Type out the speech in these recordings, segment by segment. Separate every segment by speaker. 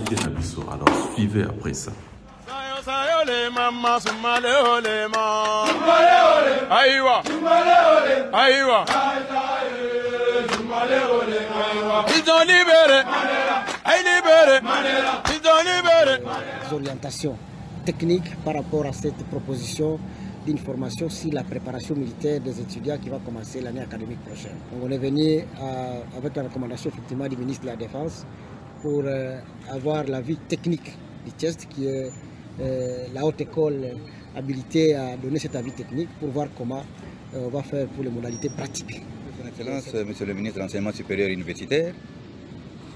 Speaker 1: actualité Nabiso. Alors suivez après ça.
Speaker 2: Ils ont libéré.
Speaker 3: Des orientations techniques par rapport à cette proposition d'une formation sur la préparation militaire des étudiants qui va commencer l'année académique prochaine. Donc on est venu avec la recommandation effectivement du ministre de la Défense pour avoir l'avis technique du test qui est la haute école habilitée à donner cet avis technique pour voir comment on va faire pour les modalités pratiques.
Speaker 4: Son Excellence, Monsieur le ministre de l'Enseignement supérieur universitaire,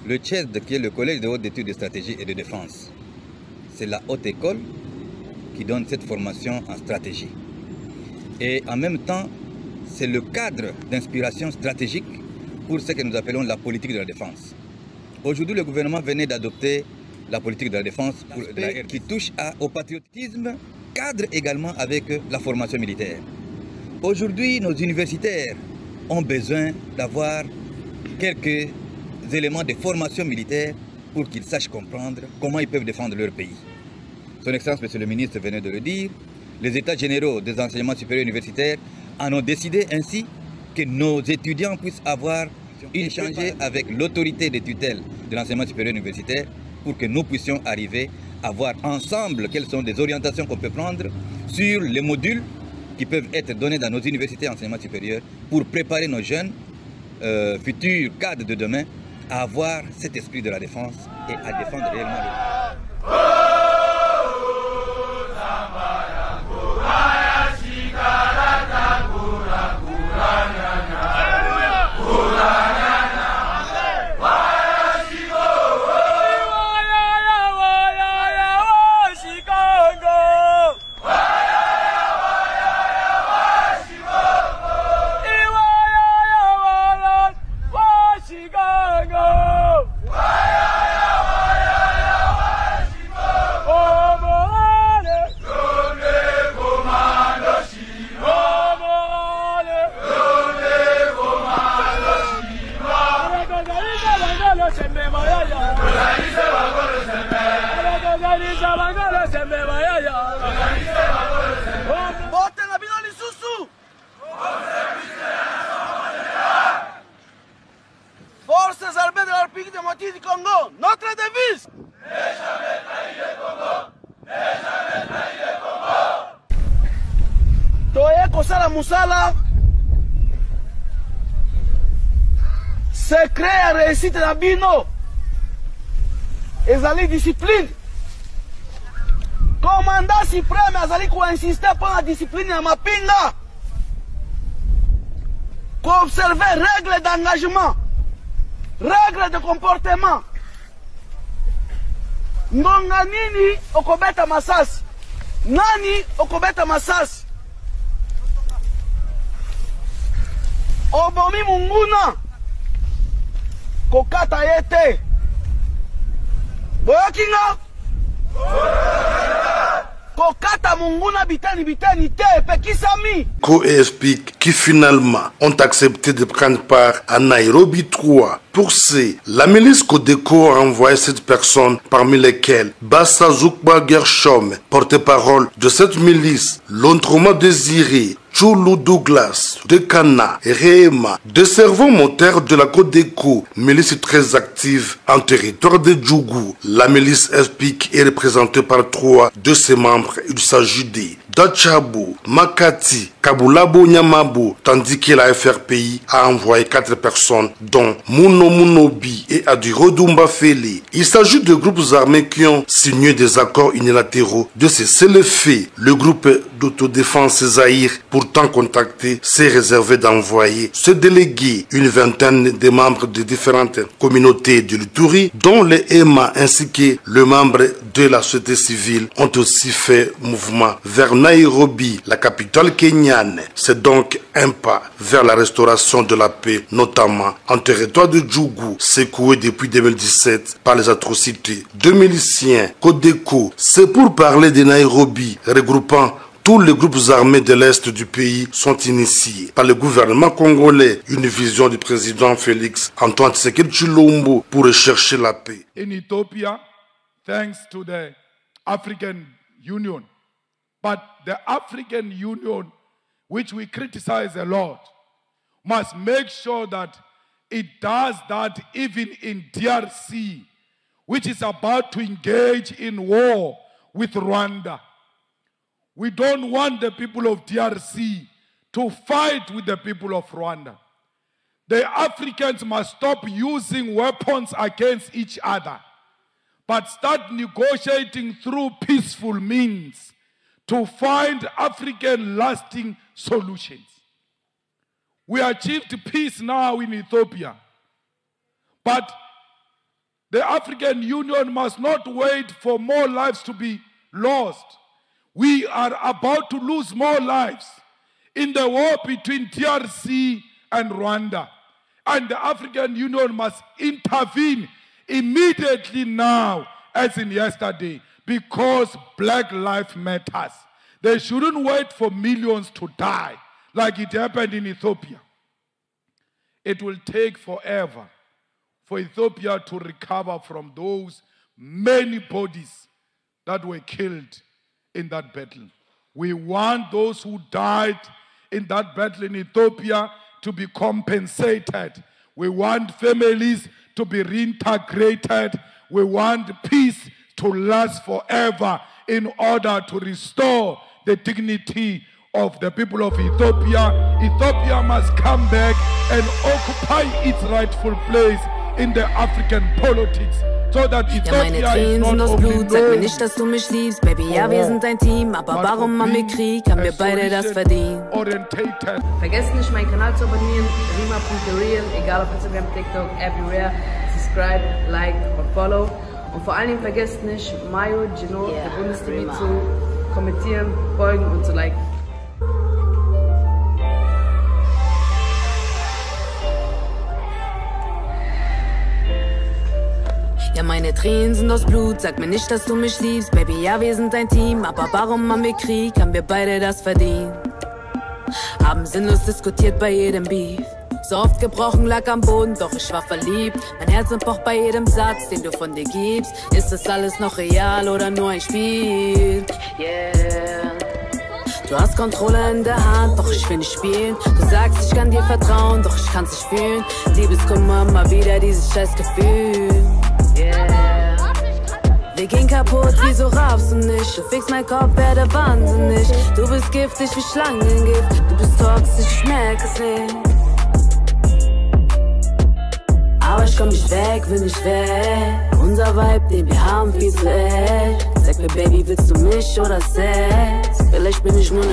Speaker 4: le CHESD, qui est le Collège de haute études de stratégie et de défense, c'est la haute école qui donne cette formation en stratégie. Et en même temps, c'est le cadre d'inspiration stratégique pour ce que nous appelons la politique de la défense. Aujourd'hui, le gouvernement venait d'adopter la politique de la défense qui touche au patriotisme, cadre également avec la formation militaire. Aujourd'hui, nos universitaires ont besoin d'avoir quelques éléments de formation militaire pour qu'ils sachent comprendre comment ils peuvent défendre leur pays. Son Excellence, Monsieur le ministre, venait de le dire, les États généraux des enseignements supérieurs universitaires en ont décidé ainsi que nos étudiants puissent avoir échangé avec l'autorité de tutelle de l'enseignement supérieur universitaire pour que nous puissions arriver à voir ensemble quelles sont les orientations qu'on peut prendre sur les modules qui peuvent être donnés dans nos universités d'enseignement supérieur pour préparer nos jeunes futurs cadres de demain à avoir cet esprit de la défense et à défendre réellement le pays.
Speaker 2: Forces armées de la République démocratique du Congo, notre devise. Ne jamais trahir le Congo. Ne jamais trahir le Congo. Toye kosala musala. Secret à réussite na bino. Ezali discipline. Commandant suprême azali ko insister pour la discipline na mapinga. Observer règles d'engagement. Règles de comportement. Ngonga nini okobeta masasi? Nani okobeta masasi? Obomi munguna kokata yete. Boyakinga? Kokata munguna bitani bitani te pekisami.
Speaker 5: Co explique qui finalement ont accepté de prendre part à Nairobi 3. Pour ce, la milice Codeco a envoyé 7 personnes, parmi lesquelles Bassa Zoukba Gershom, porte-parole de cette milice, Lontroma Désiré, Chulu Douglas, de Kana, Rehema, des servants moteurs de la Codeco, milice très active en territoire de Djougou. La milice explique est représentée par 3 de ses membres. Il s'agit de Dachabo, Makati, Kabulabo Nyamabo, tandis que la FRPI a envoyé 4 personnes, dont Muno Munobi et Adirodumba Fele. Il s'agit de groupes armés qui ont signé des accords unilatéraux de cesser le feu. Le groupe d'autodéfense Zahir, pourtant contacté, s'est réservé d'envoyer se déléguer une vingtaine de membres de différentes communautés de l'Ituri, dont les EMA ainsi que le membre de la société civile ont aussi fait mouvement vers Nairobi, la capitale kenyane. C'est donc un pas vers la restauration de la paix, notamment en territoire de Djougou, secoué depuis 2017 par les atrocités de miliciens. Codeco, c'est pour parler de Nairobi, regroupant tous les groupes armés de l'Est du pays, sont initiés par le gouvernement congolais. Une vision du président Félix Antoine Tshisekedi Tshilombo pour rechercher la paix.
Speaker 6: In Ethiopia, thanks to the African Union. But the African Union, which we criticize a lot, must make sure that it does that even in DRC, which is about to engage in war with Rwanda. We don't want the people of DRC to fight with the people of Rwanda. The Africans must stop using weapons against each other, but start negotiating through peaceful means to find African lasting solutions. We achieved peace now in Ethiopia, but the African Union must not wait for more lives to be lost. We are about to lose more lives in the war between DRC and Rwanda. And the African Union must intervene immediately now, as in yesterday, because Black Lives Matter. They shouldn't wait for millions to die like it happened in Ethiopia. It will take forever for Ethiopia to recover from those many bodies that were killed in that battle. We want those who died in that battle in Ethiopia to be compensated. We want families to be reintegrated. We want peace to last forever in order to restore the dignity of the people of Ethiopia. Ethiopia must come back and occupy its rightful place in the African politics. So that Ethiopia
Speaker 7: ja, meine Tränen sind aus Blut, sag mir nicht, dass du mich liebst. Baby, ja, wir sind ein Team, aber warum haben wir Krieg? Haben wir beide das verdient?
Speaker 8: Vergesst nicht, meinen Kanal zu abonnieren, Rima.thereal, egal auf Instagram, TikTok, everywhere. Subscribe, like und follow. Und vor allen Dingen vergesst nicht, Mayo, Gino, der Bundes-TV zu kommentieren, folgen und zu liken.
Speaker 7: Ja, meine Tränen sind aus Blut, sag mir nicht, dass du mich liebst. Baby, ja, wir sind ein Team, aber warum haben wir Krieg? Haben wir beide das verdient? Haben sinnlos diskutiert bei jedem Beef. So oft gebrochen, lag am Boden, doch ich war verliebt. Mein Herz pocht bei jedem Satz, den du von dir gibst. Ist das alles noch real oder nur ein Spiel? Yeah. Du hast Kontrolle in der Hand, doch ich will nicht spielen. Du sagst, ich kann dir vertrauen, doch ich kann's nicht fühlen. Liebeskummer, mal wieder dieses scheiß Gefühl. Yeah. Wir gehen kaputt, wieso raffst du nicht? Du fickst mein Kopf, werde wahnsinnig. Du bist giftig wie Schlangengift. Du bist toxisch, ich merk es nicht. Aber ich komm nicht weg, will nicht weg. Unser Vibe, den wir haben, viel zu echt. Sag mir, Baby, willst du mich oder Sex? Vielleicht bin ich nur eine